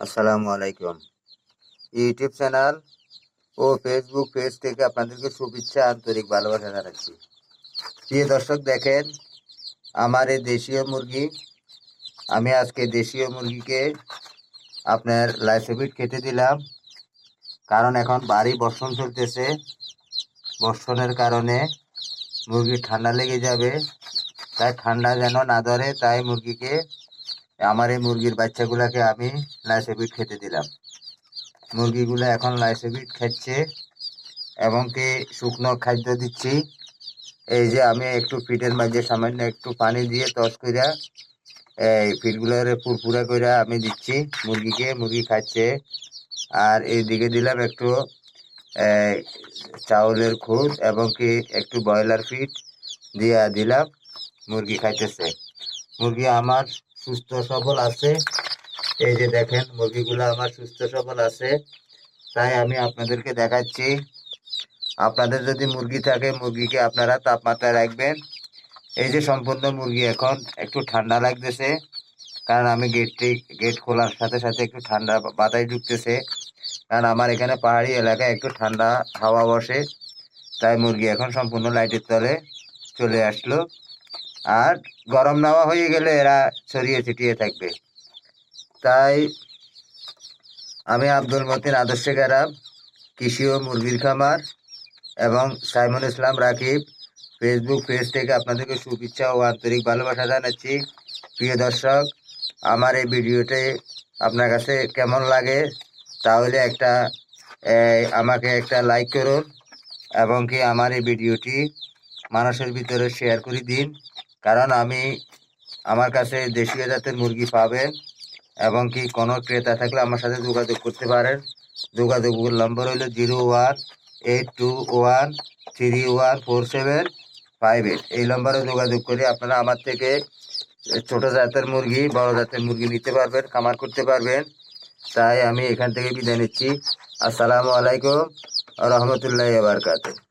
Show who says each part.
Speaker 1: আসসালামু আলাইকুম। YouTube channel ও Facebook page থেকে আপনাদেরকে শুভেচ্ছা আন্তরিক ভালোবাসা জানাচ্ছি। প্রিয় দর্শক, দেখেন আমার এই দেশীয় মুরগি। আমি আজকে দেশীয় মুরগিকে আপনার লাইসোবিট খেতে দিলাম, কারণ এখন ভারী বর্ষণ চলতেছে। বর্ষণের কারণে মুরগির ঠান্ডা লেগে যাবে, তাই ঠান্ডা যেন না ধরে, তাই আমার এই মুরগির বাচ্চাগুলোকে আমি লাইসোবিট খেতে দিলাম। মুরগিগুলো এখন লাইসোবিট খাচ্ছে এবং কি শুকনো খাদ্য দিচ্ছি। এই যে আমি একটু ফিটের মাঝে সামান্য একটু পানি দিয়ে টস কইরা এই ফিটগুলোর পুরপুরা কইরা আমি দিচ্ছি মুরগিকে। মুরগি খাচ্ছে। আর এইদিকে দিলাম একটু চাউলের খুদ এবং কি একটু ব্রয়লার ফিট দিয়া দিলাম। মুরগি খাইতেছে। মুরগি আমার সুস্থ সবল আছে। এই যে দেখেন মুরগিগুলো আমার সুস্থ সবল আছে, তাই আমি আপনাদেরকে দেখাচ্ছি। আপনাদের যদি মুরগি থাকে, মুরগিকে আপনারা তাপমাত্রায় রাখবেন। এই যে সম্পূর্ণ মুরগি এখন একটু ঠান্ডা লাগতেছে, কারণ আমি গেট খোলার সাথে সাথে একটু ঠান্ডা বাতাস ঢুকতেছে, কারণ আমার এখানে পাহাড়ি এলাকায় একটু ঠান্ডা হাওয়া বসে, তাই মুরগি এখন সম্পূর্ণ লাইটের তলে চলে আসলো। আর গরম নাওয়া হয়ে গেলে এরা ছড়িয়ে ছিটিয়ে থাকবে। তাই আমি আব্দুল মতিন আদর্শ গ্রাম কৃষি ও মুরগির খামার এবং সাইমুল ইসলাম রাকিব ফেসবুক পেজ থেকে আপনাদেরকে শুভেচ্ছা ও আন্তরিক ভালোবাসা জানাচ্ছি। প্রিয় দর্শক, আমার এই ভিডিওটি আপনার কাছে কেমন লাগে তাহলে আমাকে একটা লাইক করুন এবং কি আমার এই ভিডিওটি মানুষের ভিতরে শেয়ার করে দিন, কারণ আমার কাছে দেশীয় জাতের মুরগি পাবেন এবং কি কোনো ক্রেতা থাকলে আমার সাথে যোগাযোগ করতে পারেন। যোগাযোগের নম্বর হলো 018221314758। এই নম্বরে যোগাযোগ করে আপনারা আমার থেকে ছোট জাতের মুরগি, বড় জাতের মুরগি নিতে পারবেন, খামার করতে পারবেন। তাই আমি এখান থেকে বিদায় নিচ্ছি। আসসালামু আলাইকুম ওয়া রাহমাতুল্লাহি ওয়া বারাকাতুহু।